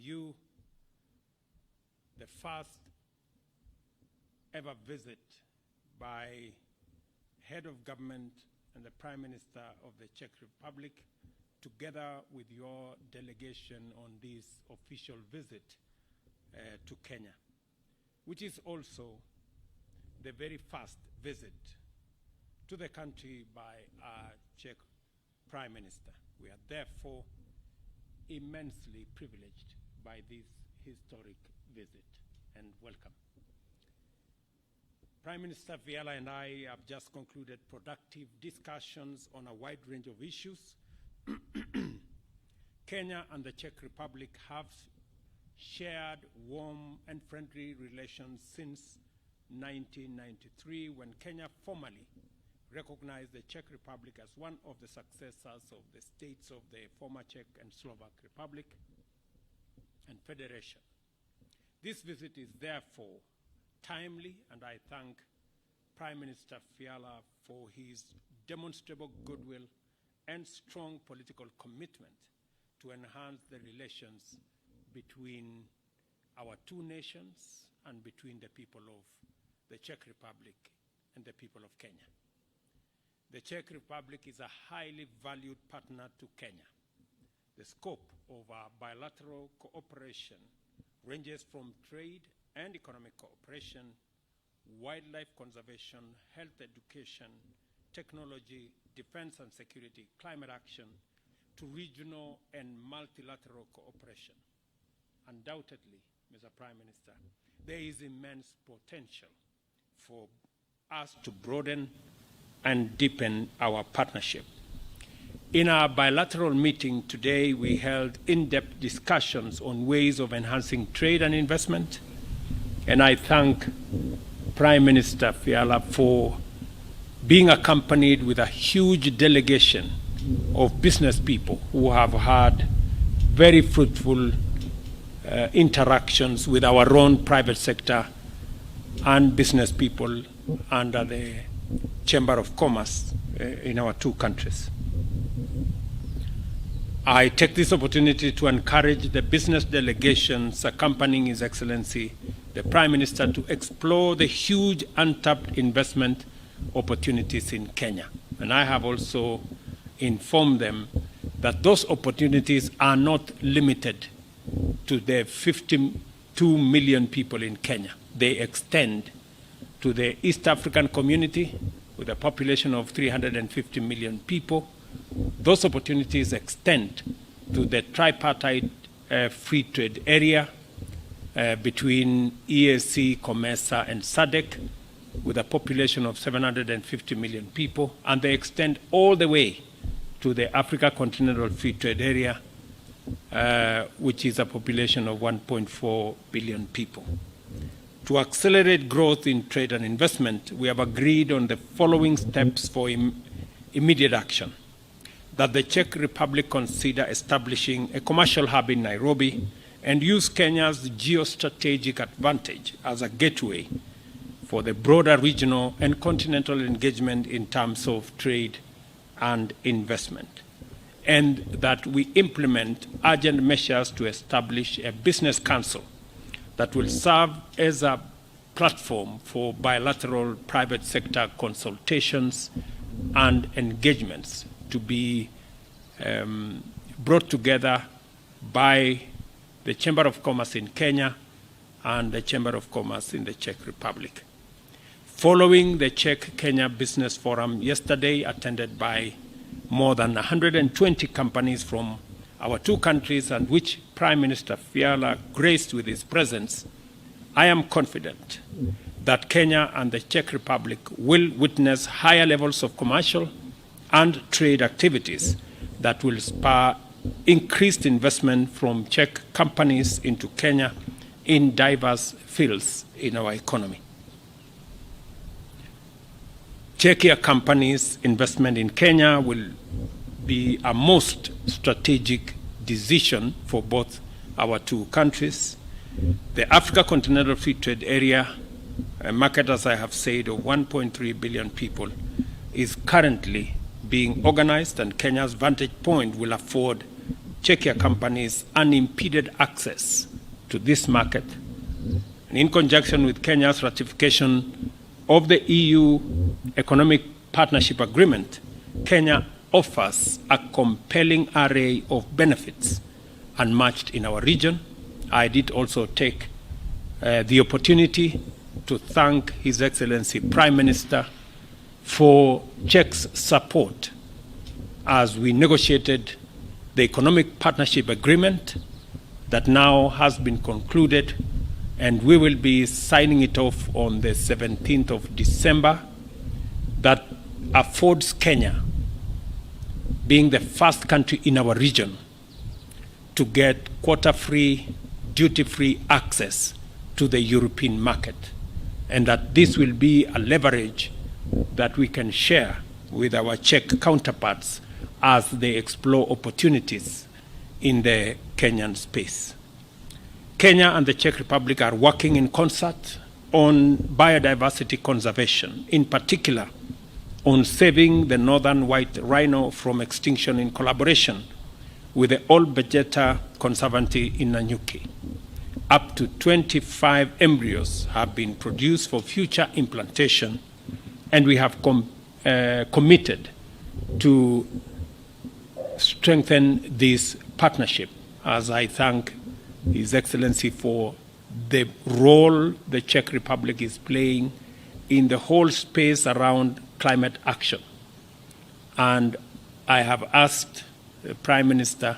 you the first ever visit by head of government and the Prime Minister of the Czech Republic, together with your delegation on this official visit to Kenya, which is also the very first visit to the country by our Czech Prime Minister. We are therefore immensely privileged by this historic visit, and welcome. Prime Minister Fiala and I have just concluded productive discussions on a wide range of issues. Kenya and the Czech Republic have shared warm and friendly relations since 1993, when Kenya formally recognized the Czech Republic as one of the successors of the states of the former Czech and Slovak Republic and Federation. This visit is therefore timely, and I thank Prime Minister Fiala for his demonstrable goodwill and strong political commitment to enhance the relations between our two nations and between the people of the Czech Republic and the people of Kenya. The Czech Republic is a highly valued partner to Kenya. The scope of our bilateral cooperation ranges from trade and economic cooperation, wildlife conservation, health education, technology, defense and security, climate action, to regional and multilateral cooperation. Undoubtedly, Mr. Prime Minister, there is immense potential for us to broaden and deepen our partnership. In our bilateral meeting today, we held in-depth discussions on ways of enhancing trade and investment, and I thank Prime Minister Fiala for being accompanied with a huge delegation of business people who have had very fruitful interactions with our own private sector and business people under the Chamber of Commerce in our two countries. I take this opportunity to encourage the business delegations accompanying His Excellency the Prime Minister to explore the huge untapped investment opportunities in Kenya. And I have also informed them that those opportunities are not limited to the 52 million people in Kenya. They extend to the East African community with a population of 350 million people. Those opportunities extend to the tripartite free trade area between EAC, COMESA, and SADC, with a population of 750 million people, and they extend all the way to the Africa Continental Free Trade Area, which is a population of 1.4 billion people. To accelerate growth in trade and investment, we have agreed on the following steps for immediate action: that the Czech Republic consider establishing a commercial hub in Nairobi and use Kenya's geostrategic advantage as a gateway for the broader regional and continental engagement in terms of trade and investment, and that we implement urgent measures to establish a business council that will serve as a platform for bilateral private sector consultations and engagements to be brought together by the Chamber of Commerce in Kenya and the Chamber of Commerce in the Czech Republic. Following the Czech-Kenya Business Forum yesterday, attended by more than 120 companies from our two countries, and which Prime Minister Fiala graced with his presence, I am confident that Kenya and the Czech Republic will witness higher levels of commercial and trade activities that will spur increased investment from Czech companies into Kenya in diverse fields in our economy. Czechia companies' investment in Kenya will be a most strategic decision for both our two countries. The Africa Continental Free Trade Area, a market, as I have said, of 1.3 billion people, is currently being organized, and Kenya's vantage point will afford Czechia companies unimpeded access to this market. And in conjunction with Kenya's ratification of the EU Economic Partnership Agreement, Kenya offers a compelling array of benefits unmatched in our region. I did also take the opportunity to thank His Excellency Prime Minister for Czech's support as we negotiated the Economic Partnership Agreement that now has been concluded, and we will be signing it off on the 17th of December, that affords Kenya, being the first country in our region, to get quota-free, duty-free access to the European market, and that this will be a leverage that we can share with our Czech counterparts as they explore opportunities in the Kenyan space. Kenya and the Czech Republic are working in concert on biodiversity conservation, in particular on saving the northern white rhino from extinction in collaboration with the Old Vegeta Conservancy in Nanyuki. Up to 25 embryos have been produced for future implantation, and we have committed to strengthen this partnership, as I thank His Excellency for the role the Czech Republic is playing in the whole space around climate action. And I have asked the Prime Minister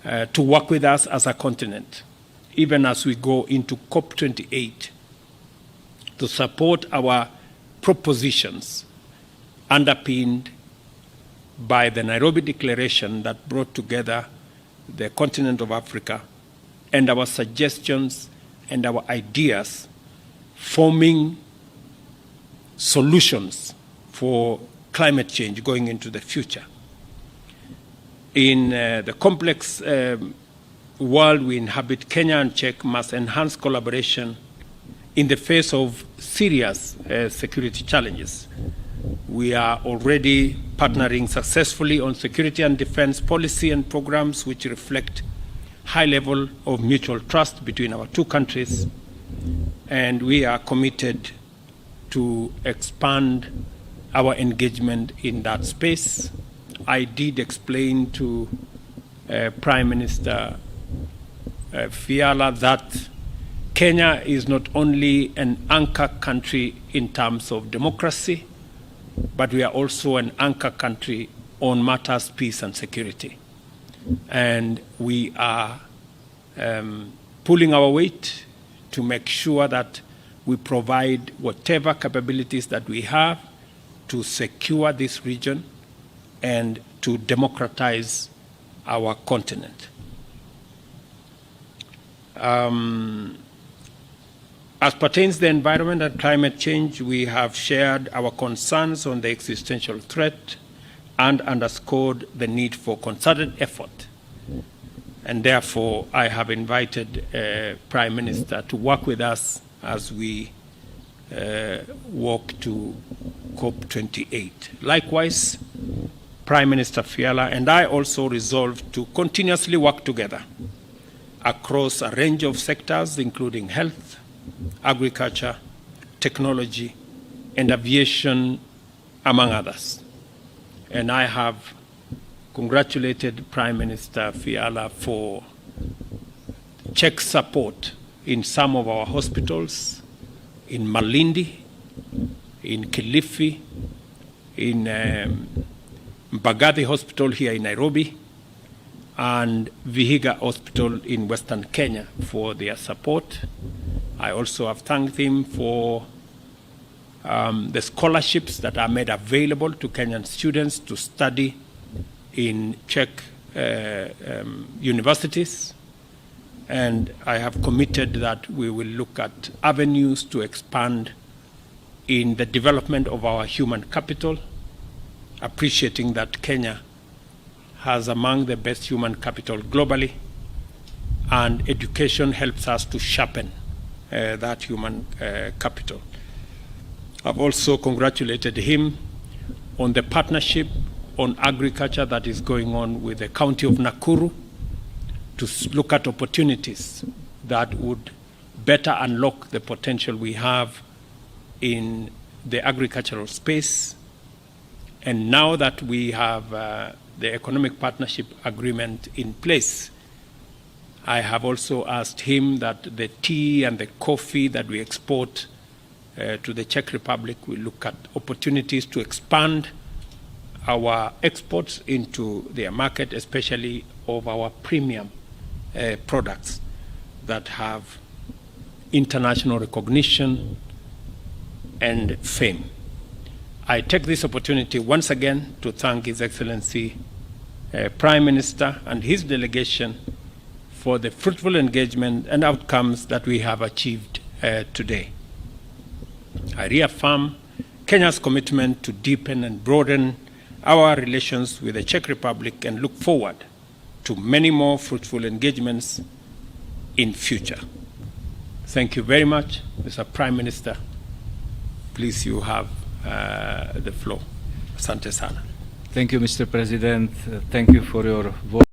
to work with us as a continent, even as we go into COP28, to support our propositions underpinned by the Nairobi Declaration that brought together the continent of Africa, and our suggestions and our ideas forming solutions for climate change going into the future. In the complex world we inhabit, Kenya and Czech must enhance collaboration in the face of serious security challenges. We are already partnering successfully on security and defense policy and programs which reflect high level of mutual trust between our two countries, and we are committed to expand our engagement in that space. I did explain to Prime Minister Fiala that Kenya is not only an anchor country in terms of democracy, but we are also an anchor country on matters peace and security. And we are pulling our weight to make sure that we provide whatever capabilities that we have to secure this region and to democratize our continent. As pertains to the environment and climate change, we have shared our concerns on the existential threat and underscored the need for concerted effort. And therefore, I have invited Prime Minister to work with us as we walk to COP28. Likewise, Prime Minister Fiala and I also resolved to continuously work together across a range of sectors, including health, agriculture, technology, and aviation, among others. And I have congratulated Prime Minister Fiala for Czech support in some of our hospitals, in Malindi, in Kilifi, in Mbagathi Hospital here in Nairobi, and Vihiga Hospital in Western Kenya for their support. I also have thanked him for the scholarships that are made available to Kenyan students to study in Czech universities. And I have committed that we will look at avenues to expand in the development of our human capital, appreciating that Kenya has among the best human capital globally, and education helps us to sharpen that human capital. I've also congratulated him on the partnership on agriculture that is going on with the county of Nakuru to look at opportunities that would better unlock the potential we have in the agricultural space. And now that we have the economic partnership agreement in place, I have also asked him that the tea and the coffee that we export to the Czech Republic, we look at opportunities to expand our exports into their market, especially of our premium products that have international recognition and fame. I take this opportunity once again to thank His Excellency Prime Minister and his delegation for the fruitful engagement and outcomes that we have achieved today. I reaffirm Kenya's commitment to deepen and broaden our relations with the Czech Republic and look forward to many more fruitful engagements in future. Thank you very much, Mr. Prime Minister. Please, you have the floor. Asante sana. Thank you, Mr. President. Thank you for your vote.